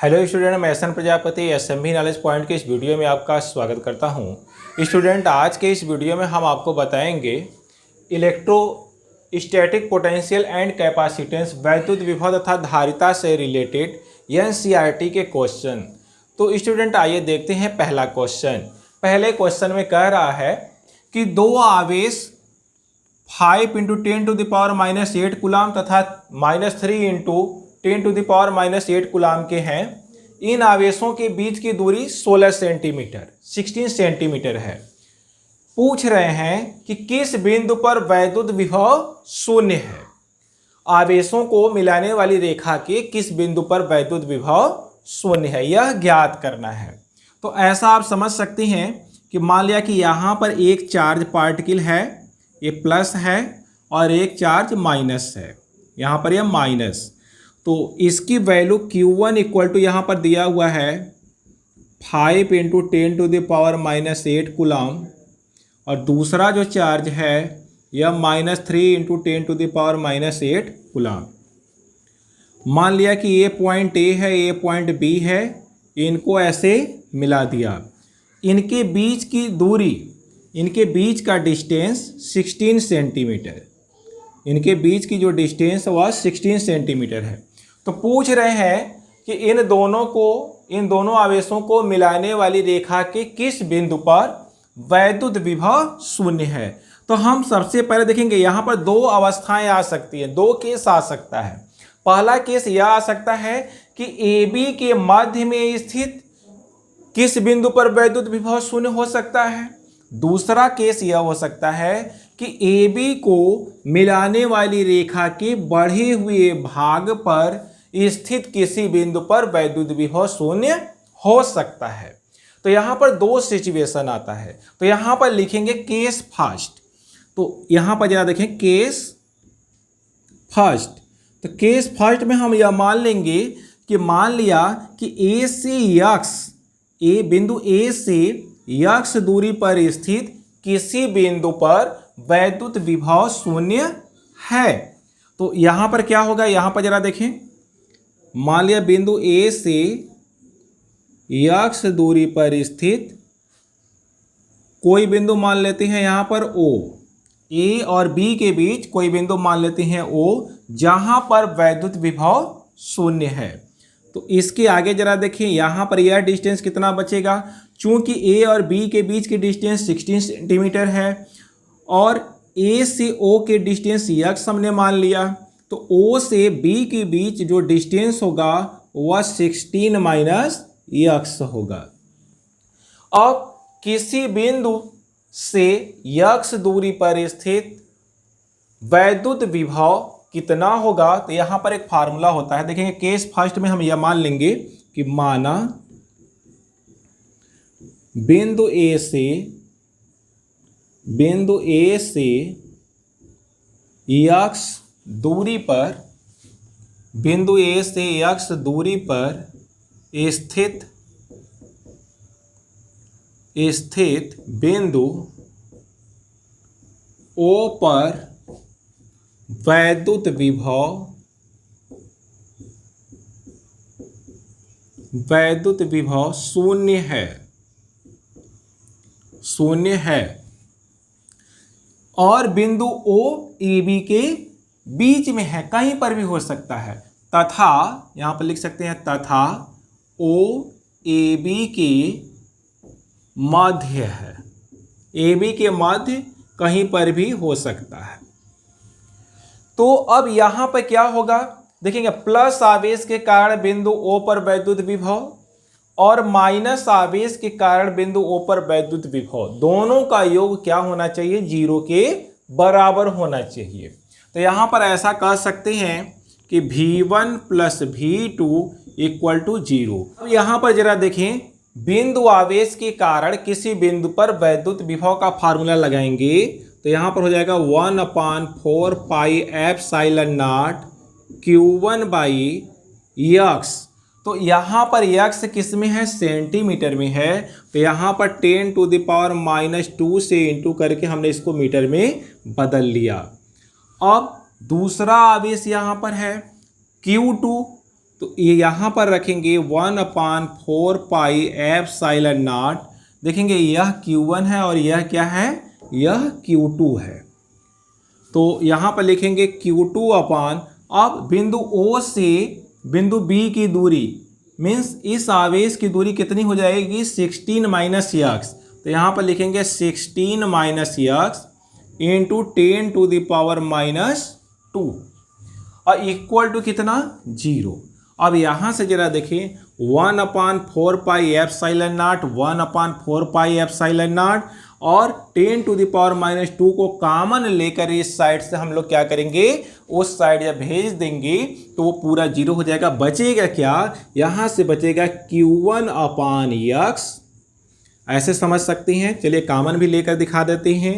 Hello student, मैं S N Prajapati S M B knowledge point के इस वीडियो में आपका स्वागत करता हूं। स्टूडेंट, आज के इस वीडियो में हम आपको बताएंगे इलेक्ट्रोस्टैटिक पोटेंशियल एंड कैपेसिटेंस, वैद्युत विभव तथा धारिता से रिलेटेड एनसीईआरटी के क्वेश्चन। तो स्टूडेंट आइए देखते हैं पहला क्वेश्चन। पहले क्वेश्चन में कह रहा है कि दो आवेश 5 × 10⁻⁸ कूलाम तथा -3 × 10⁻⁸ कूलाम के हैं। इन आवेशों के बीच की दूरी 16 सेंटीमीटर है। पूछ रहे हैं कि किस बिंदु पर वैद्युत विभव शून्य है। आवेशों को मिलाने वाली रेखा के किस बिंदु पर वैद्युत विभव शून्य है, यह ज्ञात करना है। तो ऐसा आप समझ सकते हैं कि मान लिया कि यहाँ पर एक चार्ज पार्टिकल है, ये प्लस है, और एक चार्ज माइनस है, यहाँ पर यह माइनस। तो इसकी वैल्यू Q1 इक्वल टू यहाँ पर दिया हुआ है 5 × 10⁻⁸ कूलाम, और दूसरा जो चार्ज है यह -3 × 10⁻⁸ कूलाम। मान लिया कि ये पॉइंट A है, ये पॉइंट B है, इनको ऐसे मिला दिया। इनके बीच की दूरी, इनके बीच का डिस्टेंस 16 सेंटीमीटर, इनके बीच की जो डिस्टेंस वह 16 सेंटीमीटर है। तो पूछ रहे हैं कि इन दोनों आवेशों को मिलाने वाली रेखा के किस बिंदु पर वैद्युत विभव शून्य है। तो हम सबसे पहले देखेंगे, यहाँ पर दो अवस्थाएं आ सकती हैं, दो केस आ सकता है। पहला केस यह आ सकता है कि AB के मध्य में स्थित किस बिंदु पर वैद्युत विभव शून्य हो सकता है। दूसरा केस यह हो सकता है कि AB को मिलाने वाली रेखा के बढ़े हुए भाग पर स्थित किसी बिंदु पर वैद्युत विभव शून्य हो सकता है। तो यहाँ पर दो सिचुएशन आता है। तो यहाँ पर लिखेंगे केस फर्स्ट। तो यहाँ पर जरा देखें केस फर्स्ट। तो केस फर्स्ट में हम यह मान लेंगे कि मान लिया कि A से यक्स, बिंदु A से यक्स दूरी पर स्थित किसी बिंदु पर वैद्युत विभव शून्य है। तो यहाँ पर क्या होगा, यहाँ पर जरा देखें, मान लिया बिंदु A से यक्स दूरी पर स्थित कोई बिंदु मान लेते हैं यहाँ पर O, A और B के बीच कोई बिंदु मान लेते हैं O, जहाँ पर वैद्युत विभव शून्य है। तो इसके आगे जरा देखिए, यहाँ पर यह डिस्टेंस कितना बचेगा। चूंकि A और B के बीच की डिस्टेंस 16 सेंटीमीटर है और A से O के डिस्टेंस यक्स हमने मान लिया, तो O से B के बीच जो डिस्टेंस होगा वह 16 - यक्स होगा। अब किसी बिंदु से यक्स दूरी पर स्थित वैद्युत विभव कितना होगा, तो यहाँ पर एक फार्मूला होता है। देखेंगे केस फर्स्ट में हम यह मान लेंगे कि माना बिंदु A से यक्स दूरी पर, बिंदु A से यक्स दूरी पर स्थित बिंदु O पर वैद्युत विभव शून्य है और बिंदु O AB के बीच में है, कहीं पर भी हो सकता है, तथा यहां पर लिख सकते हैं तथा O AB के मध्य है, AB के मध्य कहीं पर भी हो सकता है। तो अब यहां पर क्या होगा, देखेंगे प्लस आवेश के कारण बिंदु O पर वैद्युत विभव और माइनस आवेश के कारण बिंदु O पर वैद्युत विभव, दोनों का योग क्या होना चाहिए, 0 के बराबर होना चाहिए। तो यहाँ पर ऐसा कह सकते हैं कि V1 + V2 = 0। अब यहाँ पर जरा देखें, बिंदु आवेश के कारण किसी बिंदु पर वैद्युत विभव का फार्मूला लगाएंगे, तो यहाँ पर हो जाएगा 1/4 πε0 Q1/x। तो यहाँ पर x किस में है, सेंटीमीटर में है। तो यहाँ पर 10⁻⁻2 से इंटू करके हमने इसको मीटर में बदल लिया। अब दूसरा आवेश यहाँ पर है Q2, तो ये यहाँ पर रखेंगे 1/4 पाई एप्सिलॉन नॉट। देखेंगे यह Q1 है और यह क्या है, यह Q2 है। तो यहाँ पर लिखेंगे Q2 अपान, अब बिंदु O से बिंदु B की दूरी मीन्स इस आवेश की दूरी कितनी हो जाएगी, 16 माइनस यक्स। तो यहाँ पर लिखेंगे 16 minus X into 10 to the power -2 और इक्वल टू कितना, 0। अब यहाँ से जरा देखें 1/4 pi epsilon not, 1/4 pi epsilon not और 10 टू द पावर -2 को कॉमन लेकर इस साइड से हम लोग क्या करेंगे, उस साइड जब भेज देंगे तो वो पूरा 0 हो जाएगा। बचेगा क्या, यहाँ से बचेगा Q1 अपान यक्स, ऐसे समझ सकते हैं। चलिए कॉमन भी लेकर दिखा देते हैं।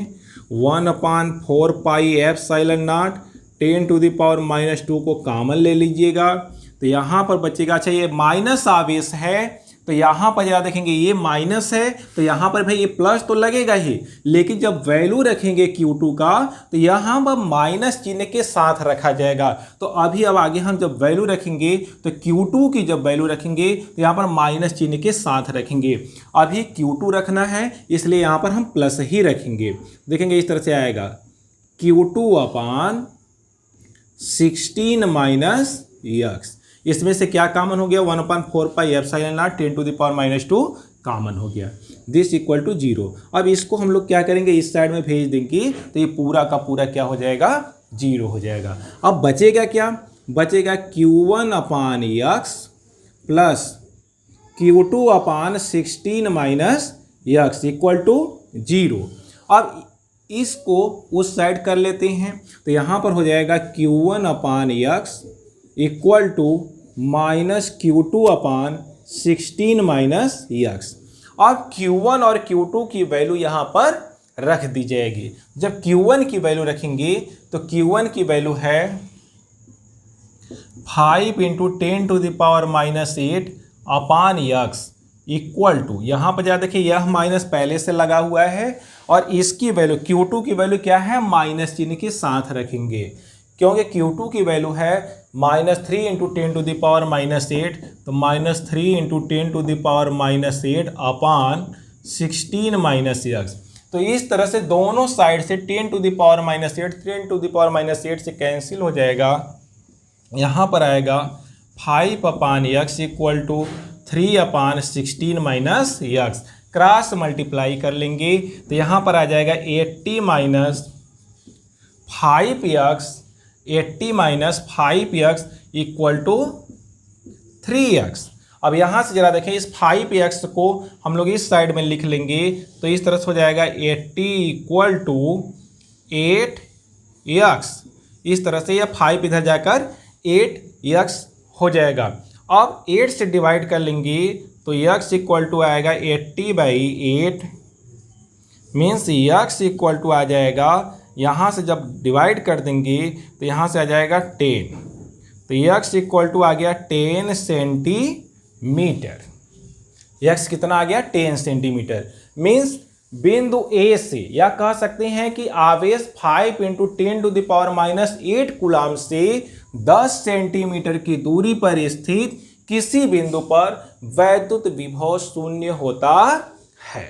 1/4 pi epsilon naught 10 to the power -2 को कॉमन ले लीजिएगा तो यहाँ पर बचेगा, अच्छा ये माइनस आवेश है तो यहाँ पर जरा देखेंगे ये माइनस है तो यहाँ पर भाई ये प्लस तो लगेगा ही, लेकिन जब वैल्यू रखेंगे Q2 का तो यहाँ पर माइनस चिन्ह के साथ रखा जाएगा। तो अभी अब आगे हम जब वैल्यू रखेंगे तो Q2 की जब वैल्यू रखेंगे तो यहाँ पर माइनस चिन्ह के साथ रखेंगे। अभी Q2 रखना है इसलिए यहाँ पर हम प्लस ही रखेंगे। देखेंगे इस तरह से आएगा Q2 अपान 16 माइनस यक्स। इसमें से क्या कॉमन हो गया, 1/4 pi epsilon naught 10 to the power -2 common हो गया, दिस इक्वल टू 0। अब इसको हम लोग क्या करेंगे, इस साइड में भेज देंगे तो ये पूरा का पूरा क्या हो जाएगा, 0 हो जाएगा। अब बचेगा क्या, बचेगा Q1 upon x plus Q2 upon 16 minus x equal to 0। अब इसको उस साइड कर लेते हैं तो यहाँ पर हो जाएगा Q1 upon x equal to -Q2 upon 16 minus x. अब Q1 और Q2 की वैल्यू यहाँ पर रख दी जाएगी। जब Q1 की वैल्यू रखेंगे तो Q1 की वैल्यू है 5 × 10 to the power -8 upon x equal to, यहाँ पर जरा देखिए यह माइनस पहले से लगा हुआ है और इसकी वैल्यू Q2 की वैल्यू क्या है, माइनस चिन्ह के साथ रखेंगे क्योंकि Q2 की वैल्यू है -3 × 10 टू द पावर -8, तो -3 × 10 to the power -8 upon 16 minus x. तो इस तरह से दोनों साइड से 10 to the power -8 10 to the power -8 से कैंसिल हो जाएगा। यहाँ पर आएगा 5 अपान यक्स इक्वल टू 3 अपान 16 माइनस यक्स। क्रॉस मल्टीप्लाई कर लेंगे तो यहाँ पर आ जाएगा 80 minus 5x 80 minus 5x equal to 3x। अब यहाँ से जरा देखें इस 5x को हम लोग इस साइड में लिख लेंगे तो इस तरह से हो जाएगा 80 इक्वल टू 8x। इस तरह से यह 5 इधर जाकर 8x हो जाएगा। अब 8 से डिवाइड कर लेंगे तो x इक्वल टू आएगा 80/8 मीन्स x इक्वल टू आ जाएगा, यहाँ से जब डिवाइड कर देंगे तो यहाँ से आ जाएगा 10, तो x इक्वल टू आ गया 10 सेंटीमीटर। x कितना आ गया, 10 सेंटीमीटर। मीन्स बिंदु A से या कह सकते हैं कि आवेश 5 × 10 टू द पावर -8 कूलाम से 10 सेंटीमीटर की दूरी पर स्थित किसी बिंदु पर वैद्युत विभव शून्य होता है।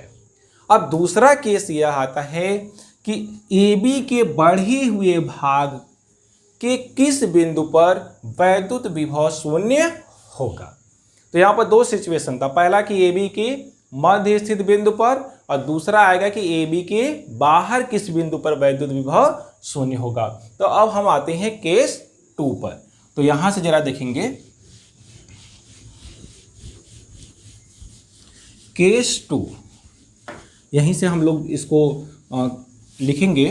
अब दूसरा केस यह आता है कि AB के बढ़े हुए भाग के किस बिंदु पर वैद्युत विभव शून्य होगा। तो यहाँ पर दो सिचुएशन था, पहला कि AB के मध्य स्थित बिंदु पर और दूसरा आएगा कि AB के बाहर किस बिंदु पर वैद्युत विभव शून्य होगा। तो अब हम आते हैं केस 2 पर। तो यहाँ से जरा देखेंगे केस 2, यहीं से हम लोग इसको लिखेंगे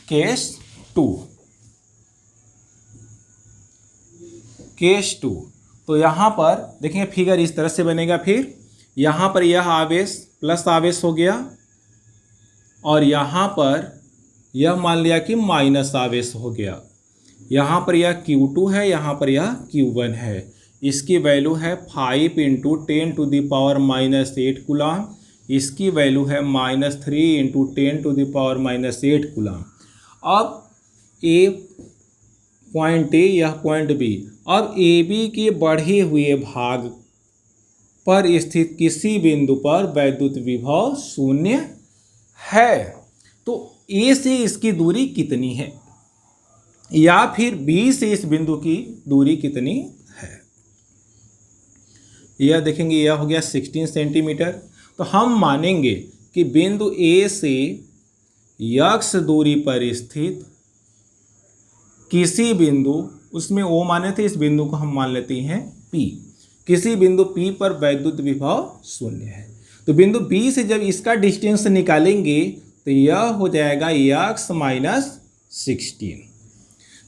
केस 2। केस 2 तो यहाँ पर देखेंगे फिगर इस तरह से बनेगा। फिर यहाँ पर यह आवेश प्लस आवेश हो गया और यहाँ पर यह मान लिया कि माइनस आवेश हो गया। यहाँ पर यह Q2 है, यहाँ पर यह Q1 है। इसकी वैल्यू है 5 × 10 टू द पावर -8 कूलाम। इसकी वैल्यू है -3 × 10 टू द पावर -8 कूलाम। अब A पॉइंट ए यह पॉइंट बी। अब ए बी के बढ़े हुए भाग पर स्थित किसी बिंदु पर वैद्युत विभव शून्य है। तो ए से इसकी दूरी कितनी है, या फिर बी से इस बिंदु की दूरी कितनी है। यह देखेंगे, यह हो गया 16 सेंटीमीटर। तो हम मानेंगे कि बिंदु ए से यक्स दूरी पर स्थित किसी बिंदु, उसमें ओ माने थे, इस बिंदु को हम मान लेते हैं पी, किसी बिंदु पी पर वैद्युत विभव शून्य है। तो बिंदु बी से जब इसका डिस्टेंस निकालेंगे तो यह हो जाएगा यक्स माइनस 16।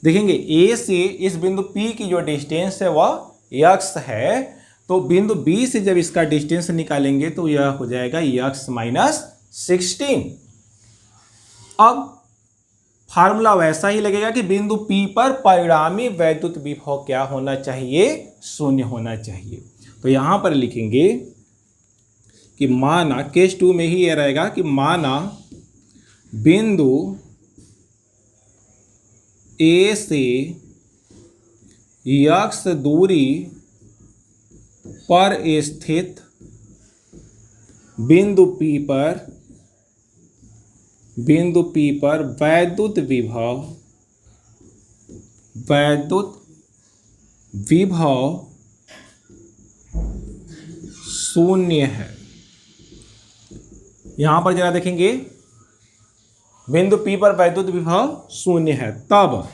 देखेंगे ए से इस बिंदु पी की जो डिस्टेंस है वह यक्स है, तो बिंदु बी से जब इसका डिस्टेंस निकालेंगे तो यह हो जाएगा यक्स माइनस 16। अब फार्मूला वैसा ही लगेगा कि बिंदु P पर परिणामी वैद्युत विभव क्या होना चाहिए, शून्य होना चाहिए। तो यहां पर लिखेंगे कि माना, केस 2 में ही यह रहेगा कि माना बिंदु A से यक्स दूरी पर स्थित बिंदु P पर वैद्युत विभव शून्य है। यहां पर जरा देखेंगे, बिंदु P पर वैद्युत विभव शून्य है, तब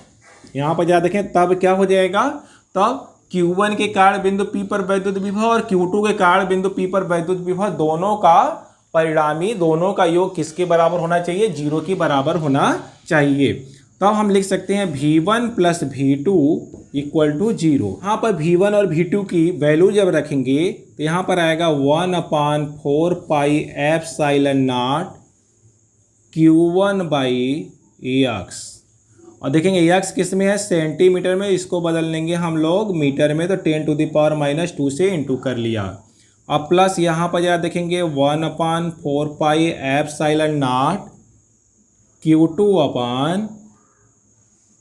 यहां पर जरा देखें, तब क्या हो जाएगा, तब Q1 के कारण बिंदु P पर वैद्युत विभव और Q2 के कारण बिंदु P पर वैद्युत विभव, दोनों का परिणामी, दोनों का योग किसके बराबर होना चाहिए, 0 के बराबर होना चाहिए। तब हम लिख सकते हैं V1 plus V2 equal to 0। यहाँ पर V1 और V2 की वैल्यू जब रखेंगे तो यहाँ पर आएगा 1/4 pi epsilon not Q1 by x. और देखेंगे एक्स किस में है, सेंटीमीटर में, इसको बदल लेंगे हम लोग मीटर में, तो 10⁻⁻² से इंटू कर लिया। अब प्लस यहाँ पर जरा देखेंगे 1/4 पाई एप्सिलॉन नॉट Q2 अपान,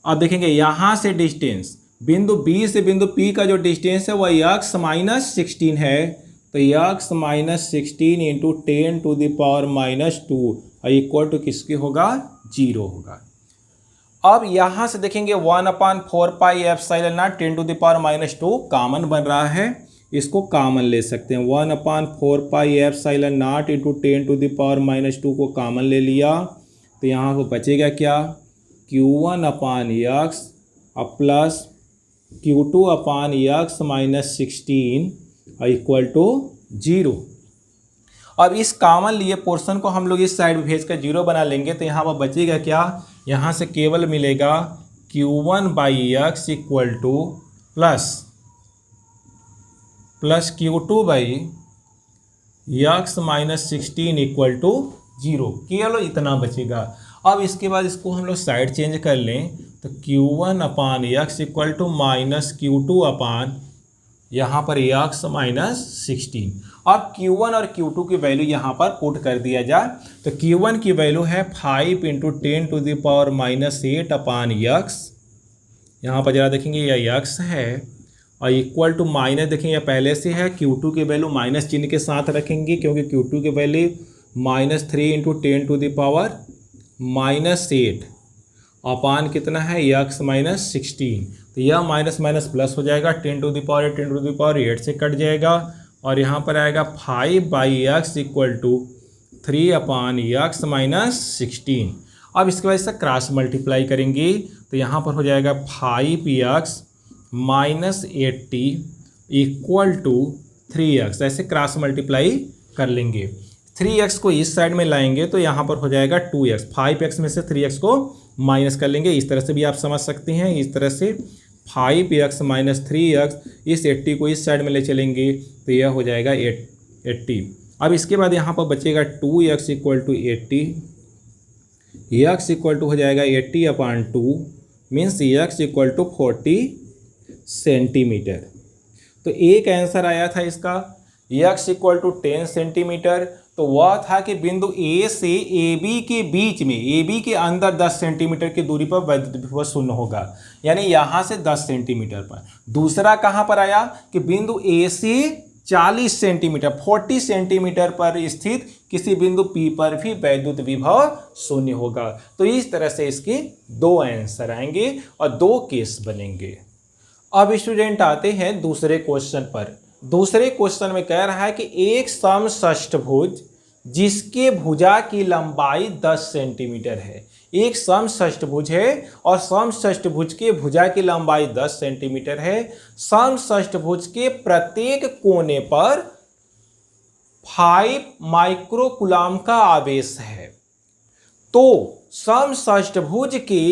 अब देखेंगे यहाँ से डिस्टेंस बिंदु B से बिंदु P का जो डिस्टेंस है वह यक्स माइनस 16 है, तो x minus 16 into 10⁻² equal to किसके होगा, 0 होगा। अब यहाँ से देखेंगे 1/4 पाई एप्सिलॉन नॉट 10⁻² कॉमन बन रहा है, इसको कॉमन ले सकते हैं। 1/4 पाई एप्सिलॉन नॉट इंटू 10⁻² को कॉमन ले लिया, तो यहाँ को बचेगा क्या, Q1 अपान यक्स अब plus Q2 upon x minus 16 equal to 0। अब इस कॉमन लिए पोर्शन को हम लोग इस साइड भेज कर 0 बना लेंगे, तो यहाँ पर बचेगा क्या, यहाँ से केवल मिलेगा Q1 by x equal to plus Q2 by x minus 16 equal to 0, केवल इतना बचेगा। अब इसके बाद इसको हम लोग साइड चेंज कर लें, तो Q1 upon x equal to minus Q2 upon यहाँ पर यक्स माइनस 16। अब Q1 और Q2 की वैल्यू यहाँ पर पुट कर दिया जाए, तो Q1 की वैल्यू है 5 इंटू 10⁻⁻8 अपान यक्स, यहाँ पर जरा देखेंगे यह यक्स है, और इक्वल टू माइनस देखेंगे यह पहले से है, Q2 की वैल्यू माइनस चिन्ह के साथ रखेंगे क्योंकि Q2 की वैल्यू -3 इंटू 10⁻⁻8 अपान कितना है, यक्स माइनस 16। तो यह माइनस माइनस प्लस हो जाएगा, 10⁻8 से कट जाएगा, और यहाँ पर आएगा 5 by x equal to 3 upon x minus 16। अब इसके बाद इसका क्रॉस मल्टीप्लाई करेंगे, तो यहाँ पर हो जाएगा 5x minus 80 equal to 3x, ऐसे क्रॉस मल्टीप्लाई कर लेंगे। 3x को इस साइड में लाएंगे तो यहाँ पर हो जाएगा 2x, 5x में से 3x को माइनस कर लेंगे, इस तरह से भी आप समझ सकते हैं। इस तरह से 5x माइनस 3x, इस 80 को इस साइड में ले चलेंगे तो यह हो जाएगा 80। अब इसके बाद यहाँ पर बचेगा 2x equal to 80, x equal to हो जाएगा 80 upon 2 means x equal to 40 centimetre. तो एक आंसर आया था इसका, x इक्वल टू 10 सेंटीमीटर, तो वह था कि बिंदु ए से ए बी के बीच में, ए बी के अंदर 10 सेंटीमीटर की दूरी पर वैद्युत विभव शून्य होगा, यानी यहाँ से 10 सेंटीमीटर पर। दूसरा कहाँ पर आया कि बिंदु ए से 40 सेंटीमीटर 40 सेंटीमीटर पर स्थित किसी बिंदु P पर भी वैद्युत विभव शून्य होगा। तो इस तरह से इसके 2 आंसर आएंगे और 2 केस बनेंगे। अब स्टूडेंट आते हैं दूसरे क्वेश्चन पर। दूसरे क्वेश्चन में कह रहा है कि एक समषष्ठभुज जिसके भुजा की लंबाई 10 सेंटीमीटर है, एक समषष्ठभुज है और समषष्ठभुज के भुजा की लंबाई 10 सेंटीमीटर है। समषष्ठभुज के प्रत्येक कोने पर 5 माइक्रोकूलाम का आवेश है। तो समषष्ठभुज के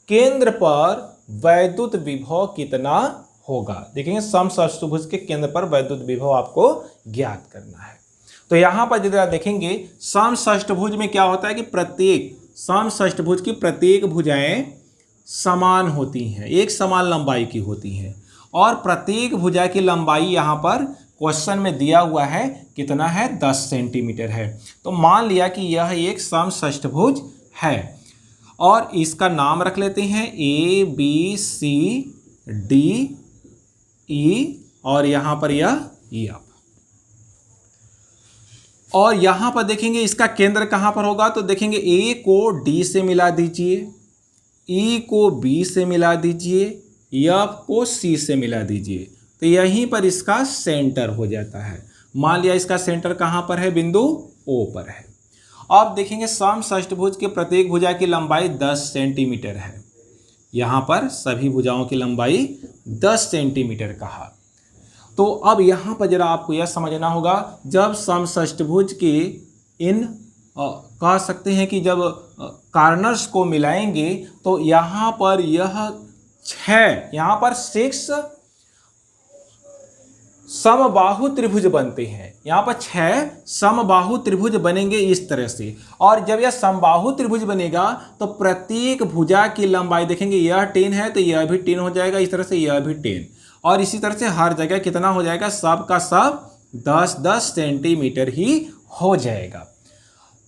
केंद्र पर वैद्युत विभव कितना होगा? देखेंगे समषष्ठभुज के केंद्र पर वैद्युत विभव आपको ज्ञात करना है। तो यहां पर यदि आप देखेंगे समषष्ठभुज में क्या होता है कि प्रत्येक समषष्ठभुज की प्रत्येक भुजाएं समान होती हैं, एक समान लंबाई की होती हैं, और प्रत्येक भुजा की लंबाई यहाँ पर क्वेश्चन में दिया हुआ है कितना है? 10 सेंटीमीटर है। तो मान लिया कि यह एक समषष्ठभुज है और इसका नाम रख लेते हैं A B C D E और यहाँ पर यह एफ। और यहाँ पर देखेंगे इसका केंद्र कहाँ पर होगा? तो देखेंगे ए को डी से मिला दीजिए, ई को बी से मिला दीजिए, एफ को सी से मिला दीजिए, तो यहीं पर इसका सेंटर हो जाता है। मान लिया इसका सेंटर कहाँ पर है? बिंदु ओ पर है। अब देखेंगे समषष्ठभुज के प्रत्येक भुजा की लंबाई 10 सेंटीमीटर है। यहाँ पर सभी भुजाओं की लंबाई 10 सेंटीमीटर कहा। तो अब यहाँ पर जरा आपको यह समझना होगा, जब समषष्ठभुज के इन कह सकते हैं कि जब कार्नर्स को मिलाएंगे तो यहाँ पर यह 6 यहाँ पर 6 समबाहु त्रिभुज बनते हैं। यहाँ पर 6 समबाहु त्रिभुज बनेंगे इस तरह से। और जब यह समबाहु त्रिभुज बनेगा तो प्रत्येक भुजा की लंबाई देखेंगे यह 10 है तो यह भी 10 हो जाएगा, इस तरह से यह भी 10, और इसी तरह से हर जगह कितना हो जाएगा? सब का सब 10-10 सेंटीमीटर ही हो जाएगा।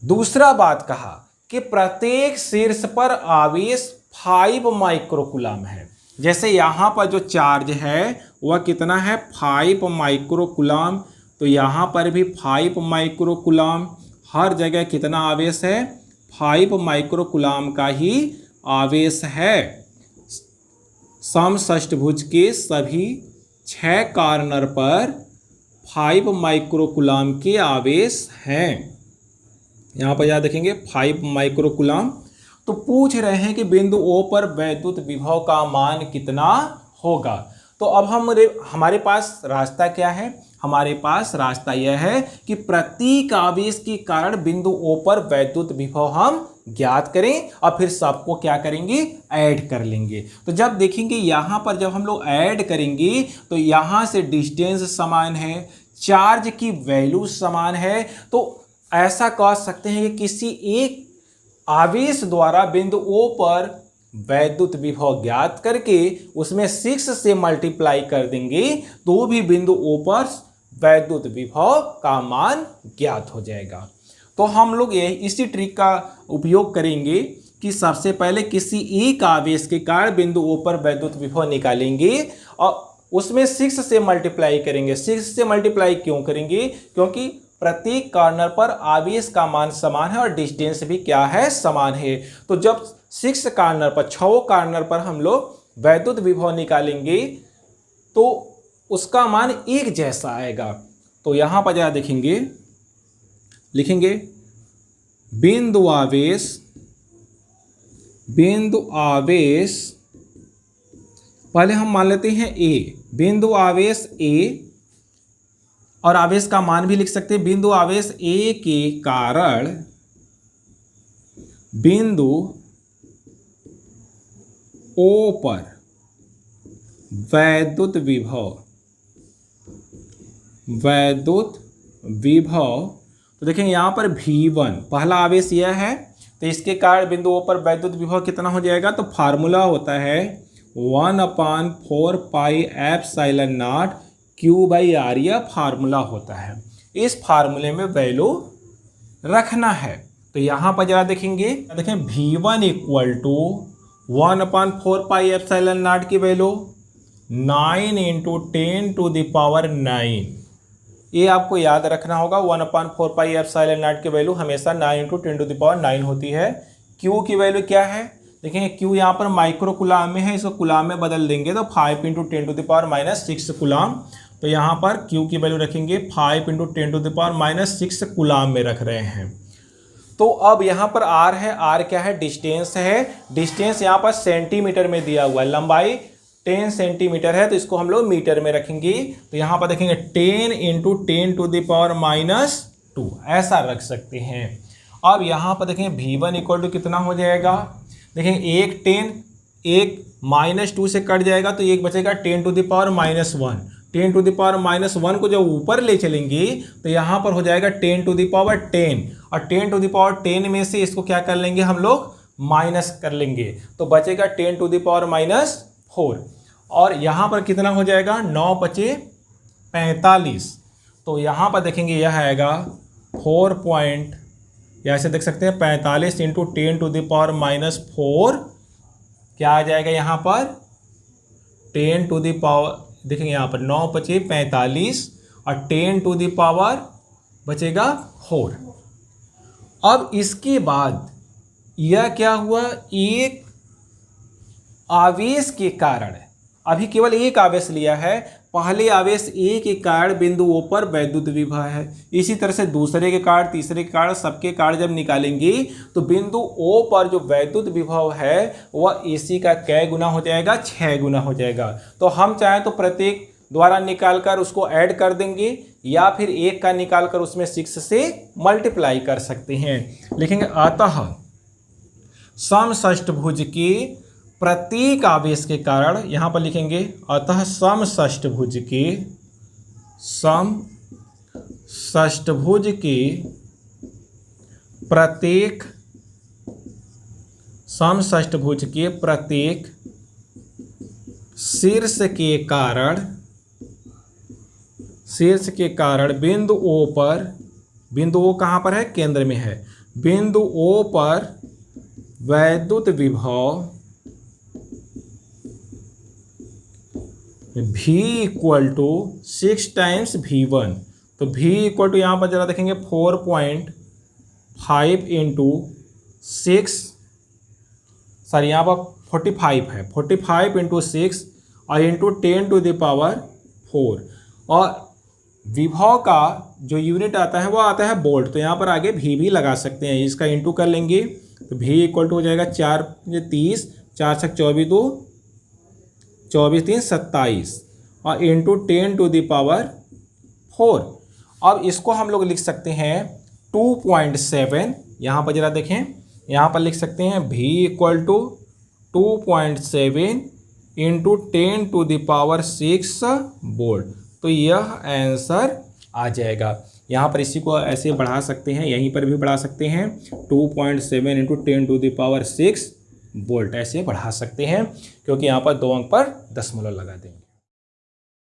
दूसरा बात कहा कि प्रत्येक शीर्ष पर आवेश 5 माइक्रोकूलाम है। जैसे यहाँ पर जो चार्ज है वह कितना है? 5 माइक्रोकूलाम। तो यहाँ पर भी 5 माइक्रोकूलाम। हर जगह कितना आवेश है? 5 माइक्रोकूलाम का ही आवेश है। समषष्ठभुज के सभी 6 कॉर्नर पर 5 माइक्रोकूलाम के आवेश हैं। यहाँ पर याद रखेंगे 5 माइक्रोकूलाम। तो पूछ रहे हैं कि बिंदु O पर वैद्युत विभव का मान कितना होगा। तो अब हमारे पास रास्ता क्या है? हमारे पास रास्ता यह है कि प्रत्येक आवेश के कारण बिंदु O पर वैद्युत विभव हम ज्ञात करें और फिर सबको क्या करेंगे? ऐड कर लेंगे। तो जब देखेंगे यहाँ पर जब हम लोग ऐड करेंगे तो यहाँ से डिस्टेंस समान है, चार्ज की वैल्यू समान है, तो ऐसा कह सकते हैं कि किसी एक आवेश द्वारा बिंदु O पर वैद्युत विभव ज्ञात करके उसमें 6 से मल्टीप्लाई कर देंगे तो भी बिंदु O पर वैद्युत विभव का मान ज्ञात हो जाएगा। तो हम लोग इसी ट्रिक का उपयोग करेंगे कि सबसे पहले किसी एक आवेश के कारण बिंदु O पर वैद्युत विभव निकालेंगे और उसमें 6 से मल्टीप्लाई करेंगे। 6 से मल्टीप्लाई क्यों करेंगे? क्योंकि प्रत्येक कॉर्नर पर आवेश का मान समान है और डिस्टेंस भी क्या है? समान है। तो जब 6 कॉर्नर पर 6 कॉर्नर पर हम लोग वैद्युत विभव निकालेंगे तो उसका मान एक जैसा आएगा। तो यहाँ पर जरा देखेंगे, लिखेंगे बिंदु आवेश पहले हम मान लेते हैं A, बिंदु आवेश A, और आवेश का मान भी लिख सकते हैं। बिंदु आवेश A के कारण बिंदु O पर वैद्युत विभव तो देखेंगे यहाँ पर V1 पहला आवेश यह है, तो इसके कारण बिंदु O पर वैद्युत विभव कितना हो जाएगा? तो फार्मूला होता है 1/4 पाई एप्सिलॉन नॉट Q/R, यह फार्मूला होता है। इस फार्मूले में वैल्यू रखना है। तो यहाँ पर जरा देखेंगे, देखें V1 इक्वल टू 1/4πε0 की वैल्यू 9 × 10⁹ ये आपको याद रखना होगा। 1/4πε0 की वैल्यू हमेशा 9 × 10⁹ होती है। Q की वैल्यू क्या है, देखें Q यहाँ पर माइक्रो कुलाम में है, इसको कुलाम में बदल देंगे तो 5 × 10⁻6 कुलाम। तो यहाँ पर Q की वैल्यू रखेंगे 5 × 10⁻6 कुलाम में रख रहे हैं। तो अब यहाँ पर R है, R क्या है, डिस्टेंस है। डिस्टेंस यहाँ पर सेंटीमीटर में दिया हुआ है, लंबाई 10 सेंटीमीटर है, तो इसको हम लोग मीटर में रखेंगे। तो यहाँ पर देखेंगे 10 × 10⁻², ऐसा रख सकते हैं। अब यहाँ पर देखें V1 इक्वल टू कितना हो जाएगा, देखें एक 10, एक -2 से कट जाएगा तो एक बचेगा 10⁻⁻1। 10⁻⁻1 को जब ऊपर ले चलेंगे तो यहाँ पर हो जाएगा 10⁻10, और 10⁻10 में से इसको क्या कर लेंगे हम लोग, माइनस कर लेंगे, तो बचेगा 10⁻⁴। और यहाँ पर कितना हो जाएगा, 9 × 5 = 45। तो यहाँ पर देखेंगे यह आएगा 4 या ऐसे देख सकते हैं 45 × 10⁻⁴, क्या आ जाएगा यहाँ पर 10 देखेंगे यहाँ पर 9 × 5 = 45 और 10 बचेगा 4। अब इसके बाद यह क्या हुआ, एक आवेश के कारण, अभी केवल एक आवेश लिया है, पहले आवेश A के कारण बिंदु O पर वैद्युत विभव है, इसी तरह से दूसरे के कारण, तीसरे के कारण, सबके कारण जब निकालेंगे तो बिंदु O पर जो वैद्युत विभव है वह AC का कै गुना हो जाएगा, 6 गुना हो जाएगा। तो हम चाहें तो प्रत्येक द्वारा निकालकर उसको ऐड कर देंगे, या फिर एक का निकालकर उसमें 6 से मल्टीप्लाई कर सकते हैं। लिखेंगे अतः समषष्ठभुज के प्रत्येक आवेश के कारण, यहाँ पर लिखेंगे अतः समषष्ठभुज के प्रत्येक शीर्ष के कारण बिंदु O पर, बिंदु O कहाँ पर है, केंद्र में है, बिंदु O पर वैद्युत विभव V equal to 6 times V1। तो V इक्वल टू यहाँ पर जरा देखेंगे 4.5 × 6, सॉरी यहाँ पर 45 है, 45 × 6 और इंटू 10⁻⁴। और विभव का जो यूनिट आता है वो आता है वोल्ट, तो यहाँ पर आगे V भी लगा सकते हैं, इसका इंटू कर लेंगे तो V इक्वल टू हो जाएगा 4 × 30, 4 × 24 2, 24 3 27 और इंटू 10⁻⁴। अब इसको हम लोग लिख सकते हैं 2.7, यहाँ पर जरा देखें, यहाँ पर लिख सकते हैं V equal to 2.7 into 10⁻�6 volt. तो यह आंसर आ जाएगा। यहाँ पर इसी को ऐसे बढ़ा सकते हैं, यहीं पर भी बढ़ा सकते हैं, 2.7 इंटू 10⁻6 वोल्ट ऐसे बढ़ा सकते हैं, क्योंकि यहाँ पर 2 अंक पर दशमलव लगा देंगे।